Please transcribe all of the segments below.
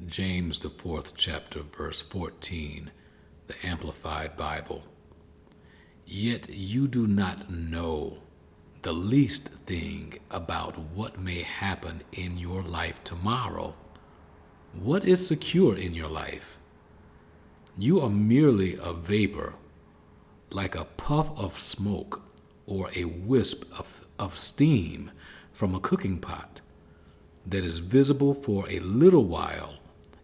James, the 4th chapter, verse 14, the Amplified Bible. Yet you do not know the least thing about what may happen in your life tomorrow. What is secure in your life? You are merely a vapor, like a puff of smoke or a wisp of steam from a cooking pot that is visible for a little while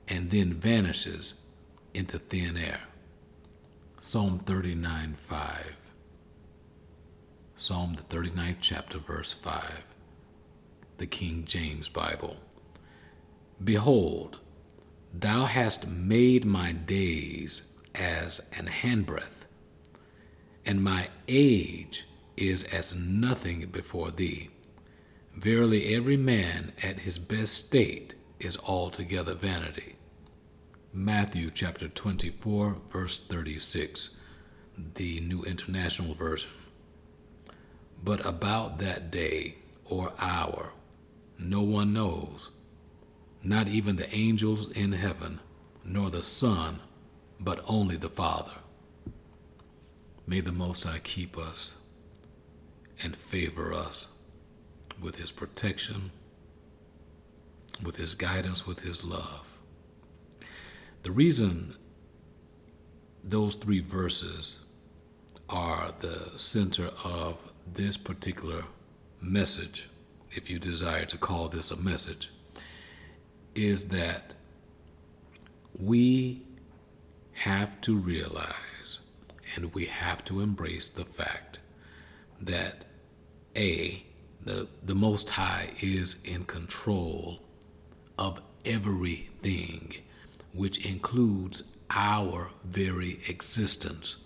and then vanishes into thin air. Psalm 39:5. Psalm the 39th chapter, verse 5. The King James Bible. Behold, thou hast made my days as an handbreadth, and my age is as nothing before thee. Verily every man at his best state is altogether vanity. Matthew chapter 24, verse 36, the New International Version. But about that day or hour no one knows, not even the angels in heaven, nor the Son, but only the Father. May the Most High keep us and favor us with His protection, with His guidance, with His love. The reason those three verses are the center of this particular message, if you desire to call this a message, is that we have to realize and we have to embrace the fact that the Most High is in control of everything, which includes our very existence.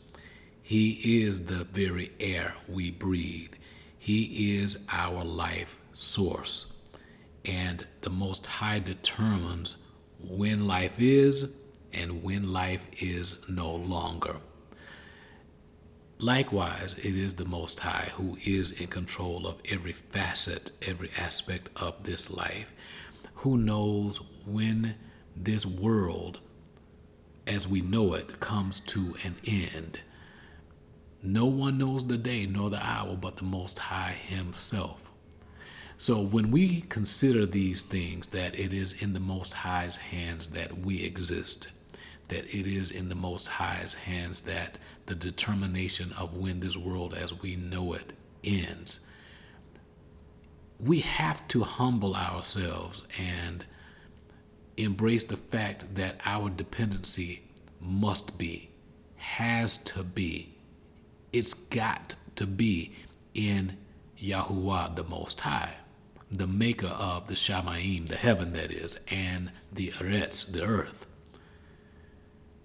He is the very air we breathe. He is our life source. And the Most High determines when life is and when life is no longer. Likewise, it is the Most High who is in control of every facet, every aspect of this life, who knows when this world, as we know it, comes to an end. No one knows the day nor the hour but the Most High Himself. So when we consider these things, that it is in the Most High's hands that we exist, that it is in the Most High's hands that the determination of when this world as we know it ends, we have to humble ourselves and embrace the fact that our dependency must be, has to be, it's got to be in Yahuwah the Most High, the maker of the Shamayim, the heaven that is, and the Eretz, the earth.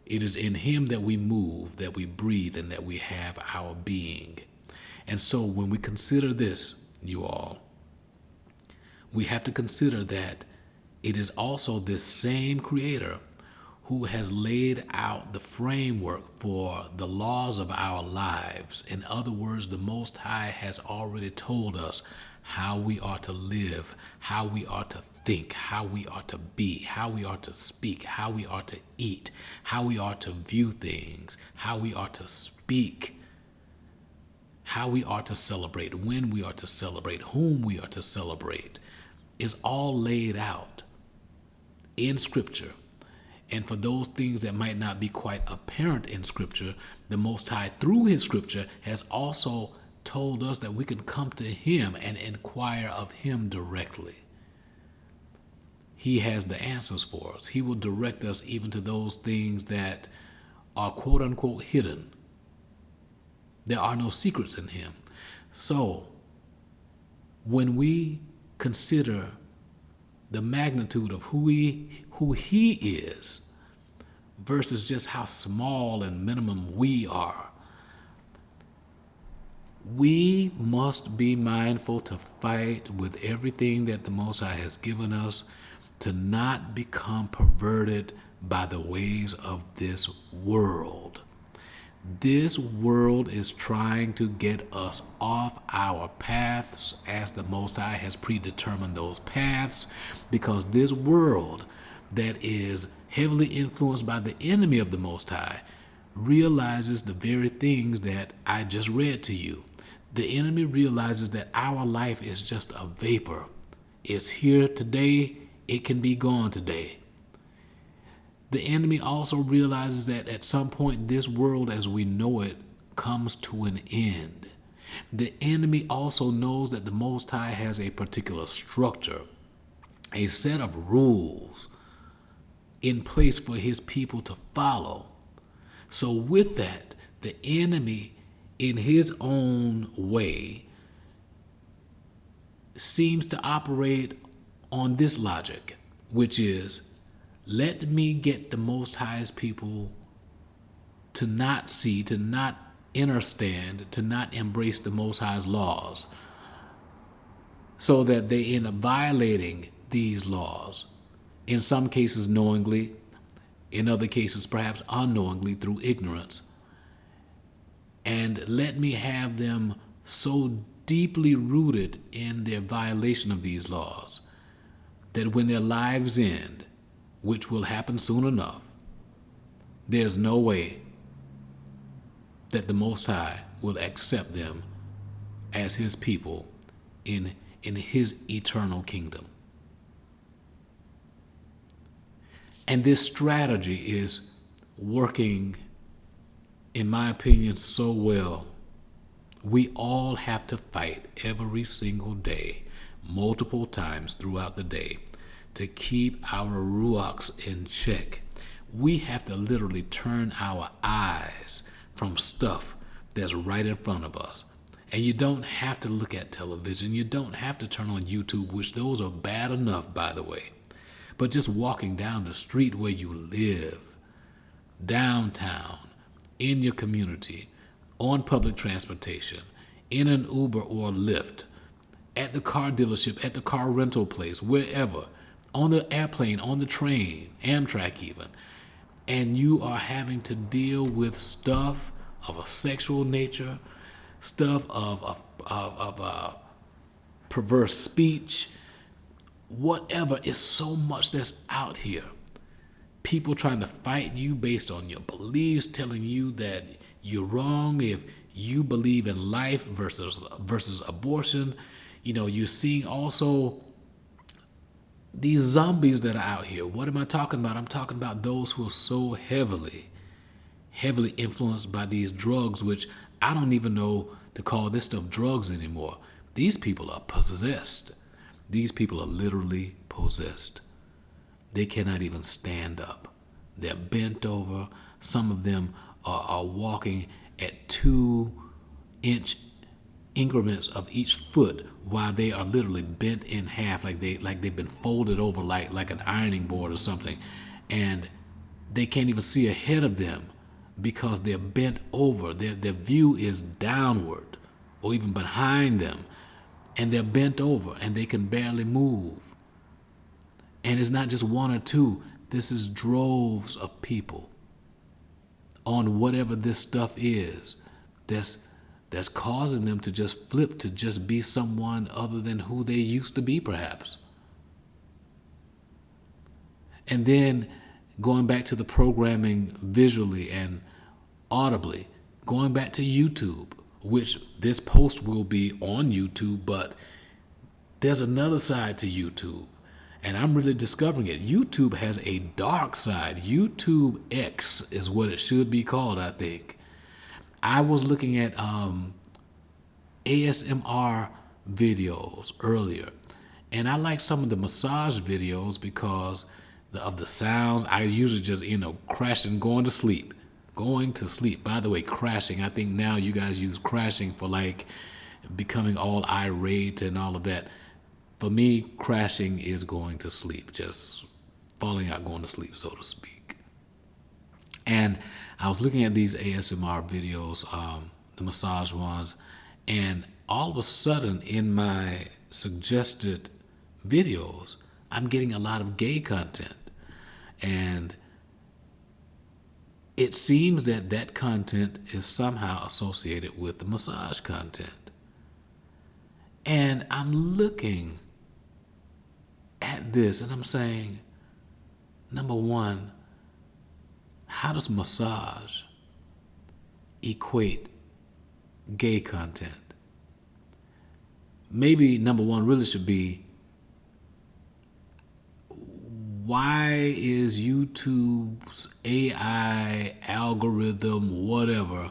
It is in Him that we move, that we breathe, and that we have our being. And so when we consider this, you all, we have to consider that it is also this same Creator who has laid out the framework for the laws of our lives. In other words, the Most High has already told us how we are to live, how we are to think, how we are to be, how we are to speak, how we are to eat, how we are to view things, how we are to speak, how we are to celebrate, when we are to celebrate, whom we are to celebrate, is all laid out in Scripture. And for those things that might not be quite apparent in Scripture, the Most High, through His Scripture, has also told us that we can come to Him and inquire of Him directly. He has the answers for us. He will direct us even to those things that are quote unquote hidden. There are no secrets in Him. So when we consider the magnitude of who he is versus just how small and minimum we are, we must be mindful to fight with everything that the Most High has given us to not become perverted by the ways of this world. This world is trying to get us off our paths as the Most High has predetermined those paths, because this world that is heavily influenced by the enemy of the Most High realizes the very things that I just read to you. The enemy realizes that our life is just a vapor. It's here today, it can be gone today. The enemy also realizes that at some point this world as we know it comes to an end. The enemy also knows that the Most High has a particular structure, a set of rules in place for his people to follow. So with that, the enemy in his own way seems to operate on this logic, which is, let me get the Most High's people to not see, to not understand, to not embrace the Most High's laws, so that they end up violating these laws, in some cases knowingly, in other cases perhaps unknowingly through ignorance. And let me have them so deeply rooted in their violation of these laws that when their lives end, which will happen soon enough, there's no way that the Most High will accept them as his people in his eternal kingdom. And this strategy is working, in my opinion, so well. We all have to fight every single day, multiple times throughout the day, to keep our ruachs in check. We have to literally turn our eyes from stuff that's right in front of us. And you don't have to look at television. You don't have to turn on YouTube, which those are bad enough, by the way. But just walking down the street where you live, downtown, in your community, on public transportation, in an Uber or Lyft, at the car dealership, at the car rental place, wherever, on the airplane, on the train, Amtrak even, and you are having to deal with stuff of a sexual nature, stuff of perverse speech, whatever, is so much that's out here. People trying to fight you based on your beliefs, telling you that you're wrong if you believe in life versus abortion. You're seeing also these zombies that are out here. What am I talking about? I'm talking about those who are so heavily influenced by these drugs, which I don't even know to call this stuff drugs anymore. These people are possessed. These people are literally possessed. They cannot even stand up. They're bent over. Some of them are walking at 2-inch increments of each foot while they are literally bent in half, like they've been folded over like an ironing board or something, and they can't even see ahead of them because they're bent over. Their view is downward or even behind them, and they're bent over and they can barely move. And it's not just one or two. This is droves of people on whatever this stuff is that's causing them to just flip, to just be someone other than who they used to be, perhaps. And then going back to the programming visually and audibly, going back to YouTube, which this post will be on YouTube, but there's another side to YouTube, and I'm really discovering it. YouTube has a dark side. YouTube X is what it should be called, I think. I was looking at ASMR videos earlier, and I like some of the massage videos because of the sounds. I usually just, crashing, going to sleep. By the way, crashing, I think now you guys use crashing for like becoming all irate and all of that. For me, crashing is going to sleep, just falling out, going to sleep, so to speak. And I was looking at these ASMR videos, the massage ones, and all of a sudden in my suggested videos, I'm getting a lot of gay content. And it seems that content is somehow associated with the massage content. And I'm looking at this and I'm saying, Number one, how does massage equate gay content? Maybe number one really should be, why is YouTube's AI algorithm, whatever,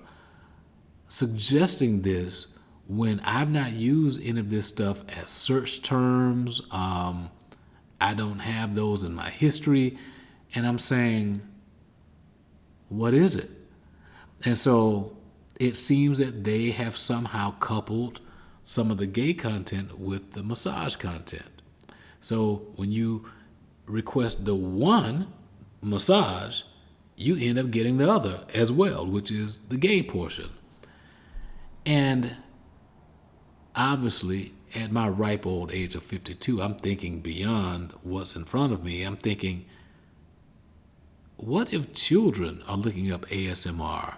suggesting this when I've not used any of this stuff as search terms? I don't have those in my history. And I'm saying, what is it? And so it seems that they have somehow coupled some of the gay content with the massage content. So when you request the one massage, you end up getting the other as well, which is the gay portion. And obviously, at my ripe old age of 52, I'm thinking beyond what's in front of me. I'm thinking, what if children are looking up ASMR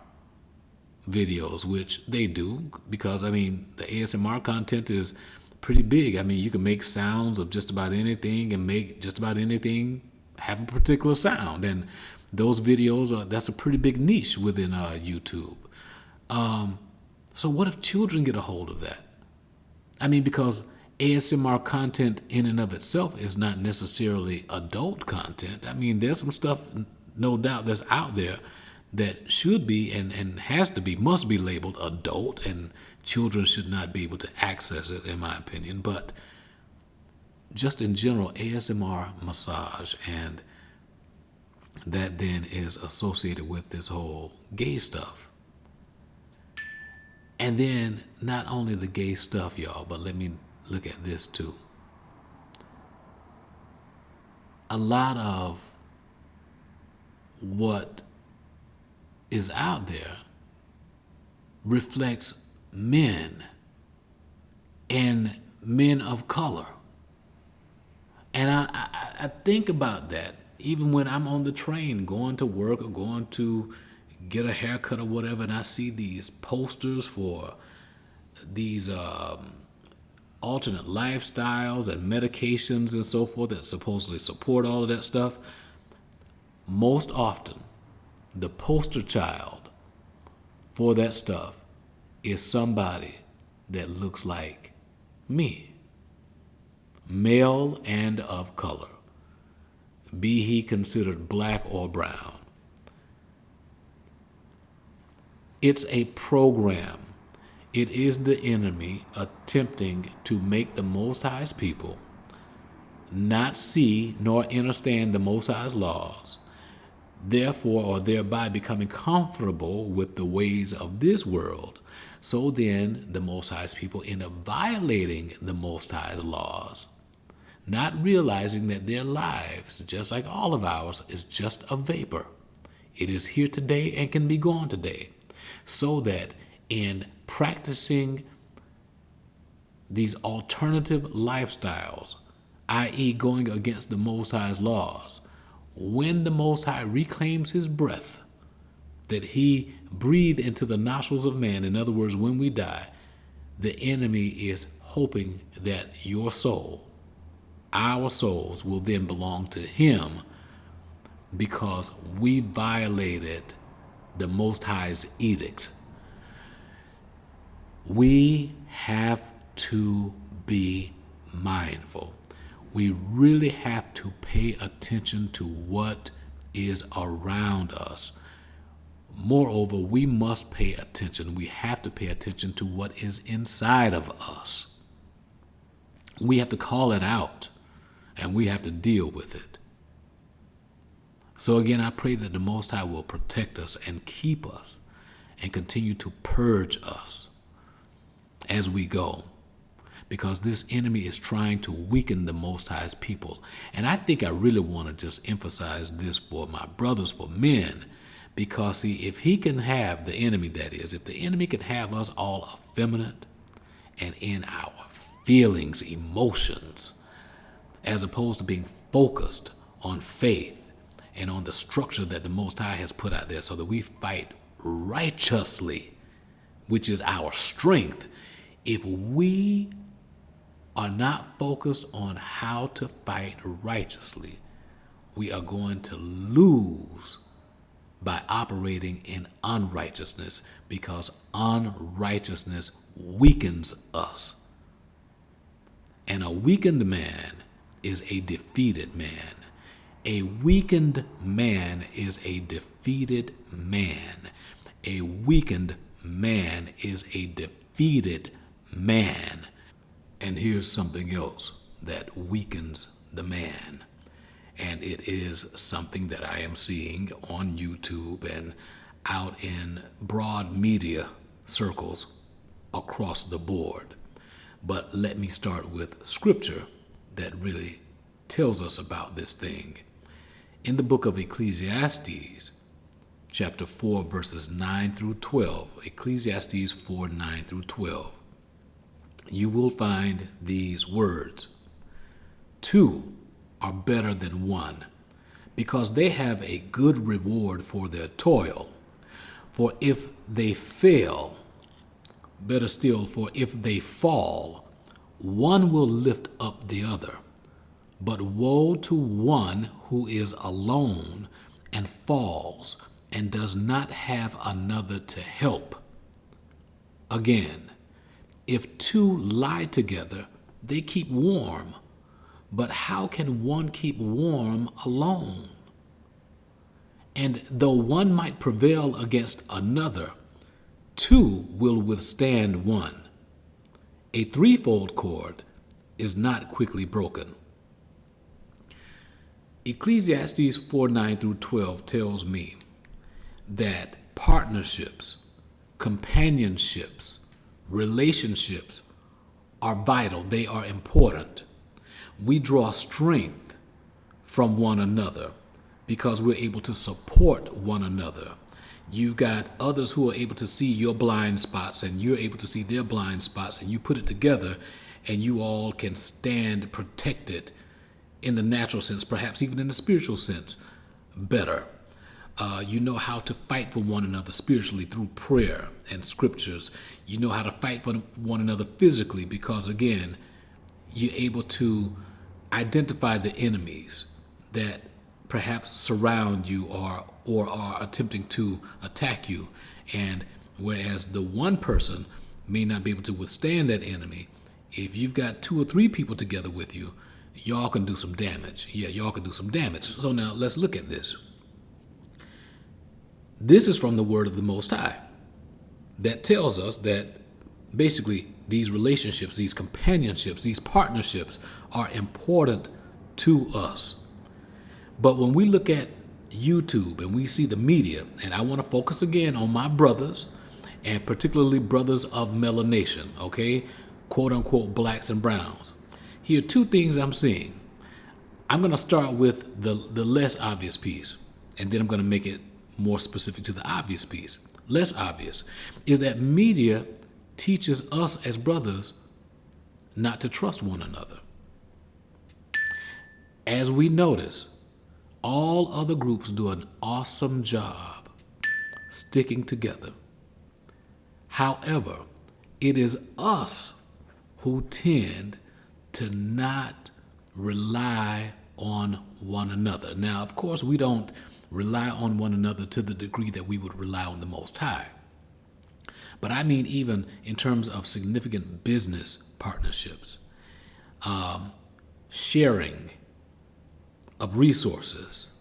videos, which they do, because, I mean, the ASMR content is pretty big. I mean, you can make sounds of just about anything and make just about anything have a particular sound. And those videos that's a pretty big niche within YouTube. So what if children get a hold of that? I mean, because ASMR content in and of itself is not necessarily adult content. I mean, there's some stuff, no doubt, that's out there that should be and has to be, must be labeled adult, and children should not be able to access it, in my opinion. But just in general, ASMR massage, and that then is associated with this whole gay stuff. And then not only the gay stuff, y'all, but let me look at this too. A lot of what is out there reflects men and men of color. And I think about that even when I'm on the train going to work or going to get a haircut or whatever, and I see these posters for these alternate lifestyles and medications and so forth that supposedly support all of that stuff. Most often, the poster child for that stuff is somebody that looks like me, male and of color, be he considered black or brown. It's a program. It is the enemy attempting to make the Most High's people not see nor understand the Most High's laws, therefore or thereby becoming comfortable with the ways of this world. So then the Most High's people end up violating the Most High's laws, not realizing that their lives, just like all of ours, is just a vapor. It is here today and can be gone today. So that in practicing these alternative lifestyles, i.e. going against the Most High's laws, when the Most High reclaims his breath that he breathed into the nostrils of man, in other words, when we die, the enemy is hoping that your soul, our souls, will then belong to him because we violated the Most High's edicts. We have to be mindful. We really have to pay attention to what is around us. Moreover, we must pay attention. We have to pay attention to what is inside of us. We have to call it out, and we have to deal with it. So again, I pray that the Most High will protect us and keep us and continue to purge us as we go, because this enemy is trying to weaken the Most High's people. And I think I really want to just emphasize this for my brothers, for men, because see, if he can have, the enemy that is, if the enemy can have us all effeminate and in our feelings, emotions, as opposed to being focused on faith and on the structure that the Most High has put out there so that we fight righteously, which is our strength. If we are not focused on how to fight righteously, we are going to lose by operating in unrighteousness, because unrighteousness weakens us. And a weakened man is a defeated man. A weakened man is a defeated man. A weakened man is a defeated man. And here's something else that weakens the man. And it is something that I am seeing on YouTube and out in broad media circles across the board. But let me start with scripture that really tells us about this thing. In the book of Ecclesiastes, chapter 4, verses 9 through 12, Ecclesiastes 4, 9 through 12, you will find these words. Two are better than one, because they have a good reward for their toil. For if they fail, better still, for if they fall, one will lift up the other. But woe to one who is alone and falls and does not have another to help. Again, if two lie together, they keep warm. But how can one keep warm alone? And though one might prevail against another, two will withstand one. A threefold cord is not quickly broken. Ecclesiastes 4, 9 through 12 tells me that partnerships, companionships, relationships are vital. They are important. We draw strength from one another because we're able to support one another. You got others who are able to see your blind spots and you're able to see their blind spots, and you put it together and you all can stand protected in the natural sense, perhaps even in the spiritual sense, better. You know how to fight for one another spiritually through prayer and scriptures. You know how to fight for one another physically because, again, you're able to identify the enemies that perhaps surround you or are attempting to attack you. And whereas the one person may not be able to withstand that enemy, if you've got 2 or 3 people together with you, y'all can do some damage. Yeah, y'all can do some damage. So now let's look at this. This is from the word of the Most High that tells us that basically these relationships, these companionships, these partnerships are important to us. But when we look at YouTube and we see the media, and I want to focus again on my brothers, and particularly brothers of melanation, okay, quote unquote blacks and browns. Here are 2 things I'm seeing. I'm going to start with the less obvious piece, and then I'm going to make it more specific to the obvious piece. Less obvious is that media teaches us as brothers not to trust one another. As we notice, all other groups do an awesome job sticking together. However, it is us who tend to not rely on one another. Now, of course, we don't rely on one another to the degree that we would rely on the Most High. But I mean, even in terms of significant business partnerships, sharing of resources,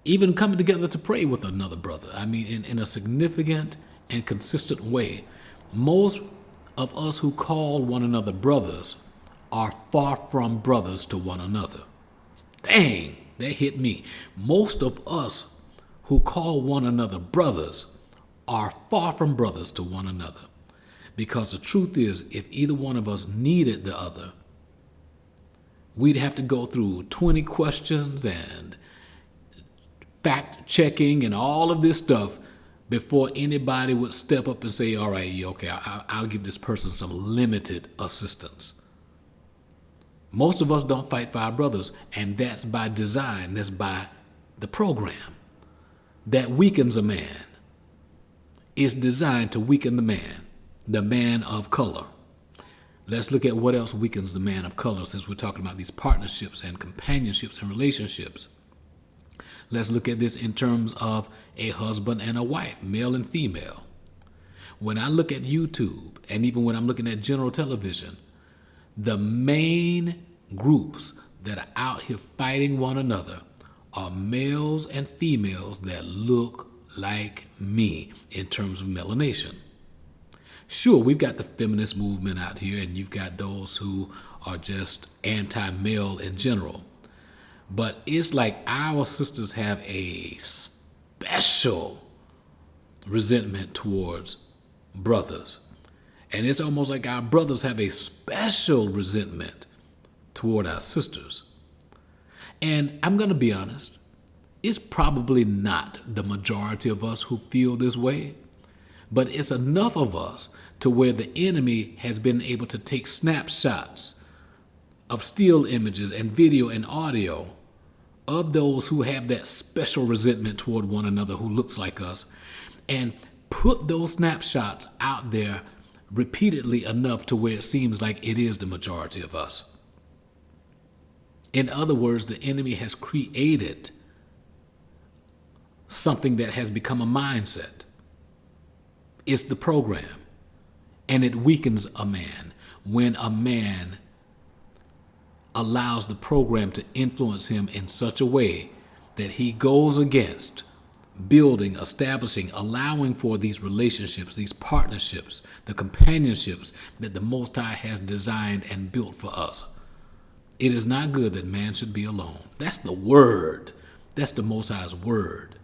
even coming together to pray with another brother. I mean, in a significant and consistent way. Most of us who call one another brothers are far from brothers to one another. Dang, that hit me. Most of us who call one another brothers are far from brothers to one another. Because the truth is, if either one of us needed the other, we'd have to go through 20 questions and fact checking and all of this stuff before anybody would step up and say, all right, okay, I'll give this person some limited assistance. Most of us don't fight for our brothers, and that's by design. That's by the program that weakens a man. It's designed to weaken the man of color. Let's look at what else weakens the man of color, since we're talking about these partnerships and companionships and relationships. Let's look at this in terms of a husband and a wife, male and female. When I look at YouTube, and even when I'm looking at general television, the main groups that are out here fighting one another are males and females that look like me in terms of melanation. Sure, we've got the feminist movement out here, and you've got those who are just anti-male in general. But it's like our sisters have a special resentment towards brothers. And it's almost like our brothers have a special resentment toward our sisters. And I'm going to be honest, it's probably not the majority of us who feel this way, but it's enough of us to where the enemy has been able to take snapshots of still images and video and audio of those who have that special resentment toward one another who looks like us, and put those snapshots out there repeatedly enough to where it seems like it is the majority of us. In other words, the enemy has created something that has become a mindset. It's the program. And it weakens a man when a man allows the program to influence him in such a way that he goes against building, establishing, allowing for these relationships, these partnerships, the companionships that the Most High has designed and built for us. It is not good that man should be alone. That's the word. That's the Most High's word.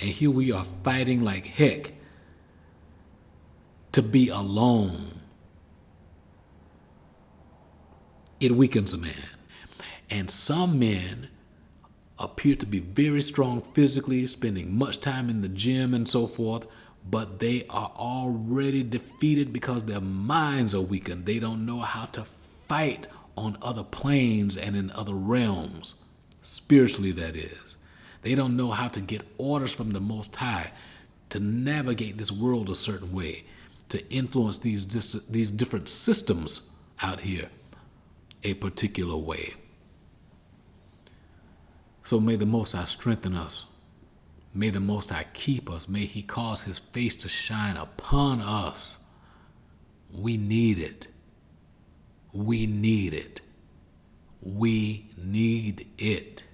And here we are fighting like heck to be alone. It weakens a man. And some men appear to be very strong physically, spending much time in the gym and so forth, but they are already defeated because their minds are weakened. They don't know how to fight on other planes and in other realms, spiritually that is. They don't know how to get orders from the Most High to navigate this world a certain way, to influence these different systems out here a particular way. So may the Most High strengthen us. May the Most High keep us. May He cause His face to shine upon us. We need it. We need it. We need it.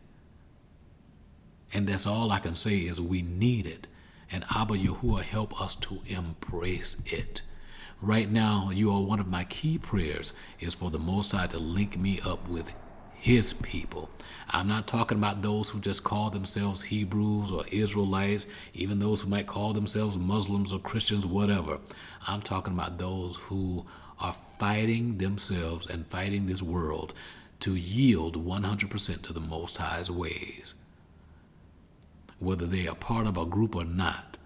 And that's all I can say is we need it. And Abba Yahuwah, help us to embrace it. Right now, one of my key prayers is for the Most High to link me up with His people. I'm not talking about those who just call themselves Hebrews or Israelites, even those who might call themselves Muslims or Christians, whatever. I'm talking about those who are fighting themselves and fighting this world to yield 100% to the Most High's ways. Whether they are part of a group or not,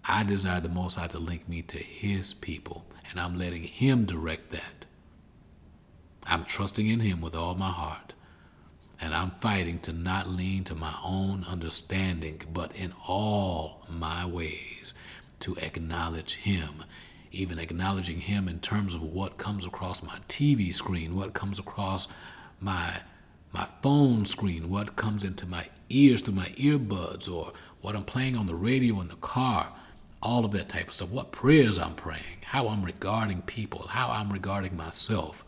I desire the Most High to link me to His people, and I'm letting Him direct that. I'm trusting in Him with all my heart, and I'm fighting to not lean to my own understanding, but in all my ways to acknowledge Him, even acknowledging Him in terms of what comes across my TV screen, what comes across my phone screen, what comes into my ears through my earbuds, or what I'm playing on the radio in the car, all of that type of stuff, what prayers I'm praying, how I'm regarding people, how I'm regarding myself,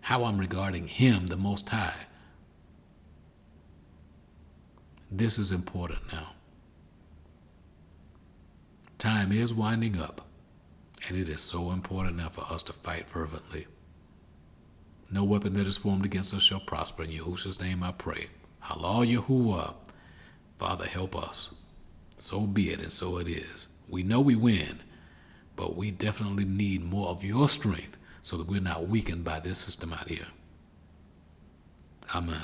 how I'm regarding Him, the Most High. This is important now. Time is winding up, and it is so important now for us to fight fervently. No weapon that is formed against us shall prosper. In Yahushua's name I pray. Allah Yahuwah. Father, help us. So be it, and so it is. We know we win, but we definitely need more of your strength so that we're not weakened by this system out here. Amen.